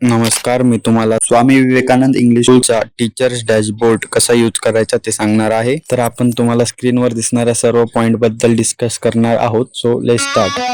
नमस्कार, मी तुम्हाला Swami Vivekananda English स्कूलचा teachers dashboard कसा यूज करायचा ते सांगणार आहे. तर आपण तुम्हाला स्क्रीनवर दिसणाऱ्या सर्व पॉइंट बद्दल डिस्कस करणार आहोत. So let's start.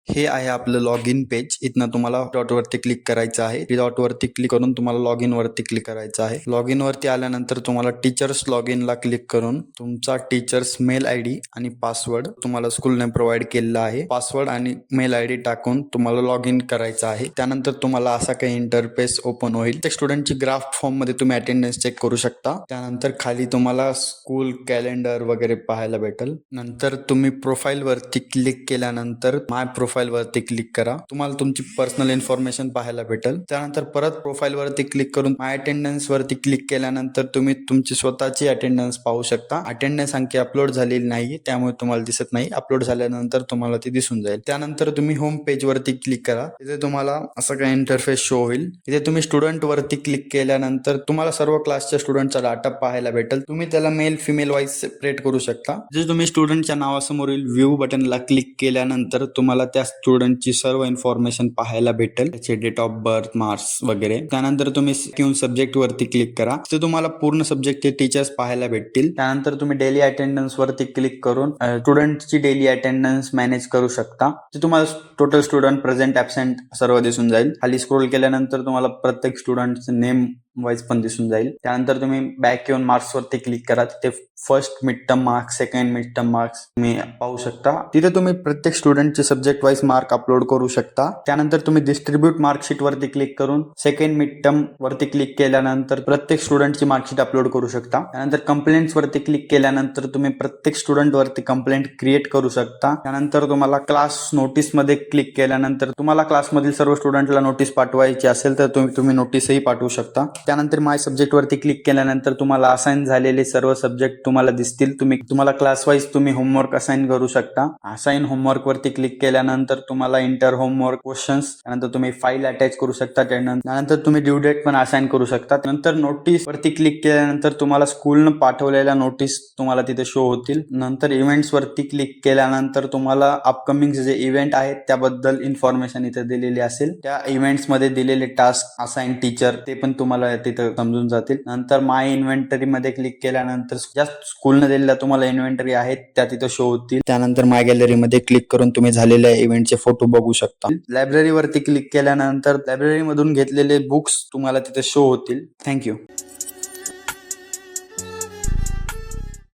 हे आहे आपलं लॉग इन पेज. इथनं तुम्हाला डॉट वरती क्लिक करायचं आहे. डॉट वरती क्लिक करून तुम्हाला लॉग इन वरती क्लिक करायचं आहे. लॉग इन वरती आल्यानंतर तुम्हाला टीचर्स लॉग इन ला क्लिक करून तुमचा टीचर्स मेल आयडी आणि पासवर्ड तुम्हाला स्कूलने प्रोव्हाइड केलेला आहे. पासवर्ड आणि मेल आयडी टाकून तुम्हाला लॉग इन करायचं आहे. त्यानंतर तुम्हाला असा काही इंटरफेस ओपन होईल. त्या स्टुडंटची ग्राफ फॉर्म मध्ये तुम्ही अटेंडन्स चेक करू शकता. त्यानंतर खाली तुम्हाला स्कूल कॅलेंडर वगैरे पाहायला भेटेल. नंतर तुम्ही प्रोफाईल वरती क्लिक केल्यानंतर माय प्रोफाईल वरती क्लिक करा. तुम्हाला तुमची पर्सनल इन्फॉर्मेशन पाहायला भेटेल. त्यानंतर परत प्रोफाईल वरती क्लिक करून माय अटेंडन्स वरती क्लिक केल्यानंतर तुम्ही तुमची स्वतःची अटेंडन्स पाहू शकता. अटेंडन्स आणखी अपलोड झालेली नाही, त्यामुळे तुम्हाला दिसत नाही. अपलोड झाल्यानंतर तुम्हाला ती दिसून जाईल. त्यानंतर तुम्ही होम पेज वरती क्लिक करा. तिथे तुम्हाला असं काही इंटरफेस शो होईल. इथे तुम्ही स्टुडंट वरती क्लिक केल्यानंतर तुम्हाला सर्व क्लासच्या स्टुडंटचा डाटा पाहायला भेटेल. तुम्ही त्याला मेल फिमेल वाईज सेपरेट करू शकता. जे तुम्ही स्टुडंटच्या नावासमोरील व्ह्यू बटनला क्लिक केल्यानंतर तुम्हाला त्या स्टुडंटची सर्व इन्फॉर्मेशन पाहायला भेटेल. त्याचे डेट ऑफ बर्थ, मार्क्स वगैरे. त्यानंतर तुम्ही किंवा सब्जेक्ट वरती क्लिक करा. तिथे तुम्हाला पूर्ण सब्जेक्टचे टीचर्स पाहायला भेटतील. त्यानंतर तुम्ही डेली अटेंडन्स वरती क्लिक करून स्टुडंटची डेली अटेंडन्स मॅनेज करू शकता. ते तुम्हाला टोटल स्टुडंट, प्रेझेंट, ॲबसेंट सर्व दिसून जाईल. खाली स्क्रोल केल्यानंतर तुम्हाला प्रत्येक स्टुडंटचे नेम वाईज पण दिसून जाईल. त्यानंतर तुम्ही बॅक येऊन मार्क्स वरती क्लिक करा. तिथे first mid term marks, second mid term marks तुम्ही पाहू शकता. तिथे तुम्ही प्रत्येक स्टुडंटचे सब्जेक्ट वाईज मार्क अपलोड करू शकता. त्यानंतर तुम्ही डिस्ट्रीब्यूट मार्कशीट वरती क्लिक करून सेकंड मिड टर्म वरती क्लिक केल्यानंतर प्रत्येक स्टुडंटची मार्कशीट अपलोड करू शकता. त्यानंतर कंप्लेंट्स वरती क्लिक केल्यानंतर तुम्ही प्रत्येक स्टुडंट वरती कंप्लेंट क्रिएट करू शकता. त्यानंतर तुम्हाला क्लास नोटीस मध्ये क्लिक केल्यानंतर तुम्हाला क्लासमधील सर्व स्टुडंटला नोटीस पाठवायची असेल तर तुम्ही नोटीसही पाठवू शकता. त्यानंतर माय सब्जेक्ट वरती क्लिक केल्यानंतर तुम्हाला असाइन झालेले सर्व सब्जेक्ट तुम्हाला दिसतील. तुम्हाला क्लास वाईज तुम्ही होमवर्क असाइन करू शकता. असाइन होमवर्क वरती क्लिक केल्यानंतर तुम्हाला इंटर होमवर्क क्वेश्चन्स, त्यानंतर तुम्ही फाईल अटॅच करू शकता. त्यानंतर तुम्ही ड्यू डेट पण असाइन करू शकता. नंतर नोटीस वरती क्लिक केल्यानंतर तुम्हाला स्कूलनं पाठवलेल्या नोटीस तुम्हाला तिथे शो होतील. नंतर इव्हेंट्स वरती क्लिक केल्यानंतर तुम्हाला अपकमिंग जे इव्हेंट आहेत त्याबद्दल इन्फॉर्मेशन इथे दिलेली असेल. त्या इव्हेंट्स मध्ये दिलेले टास्क, असाइन टीचर ते पण तुम्हाला तिथे समजून जातील. नंतर माय इन्व्हेंटरी मध्ये क्लिक केल्यानंतर ज्या स्कूलने दिलेल्या तुम्हाला इन्व्हेंटरी आहेत त्या तिथे शो होतील. त्यानंतर माय गॅलरी मध्ये क्लिक करून तुम्ही झालेल्या इव्हेंटचे फोटो बघू शकता. लायब्ररी वरती क्लिक केल्यानंतर लायब्ररी मधून घेतलेले बुक्स तुम्हाला तिथे शो होतील. थँक्यू.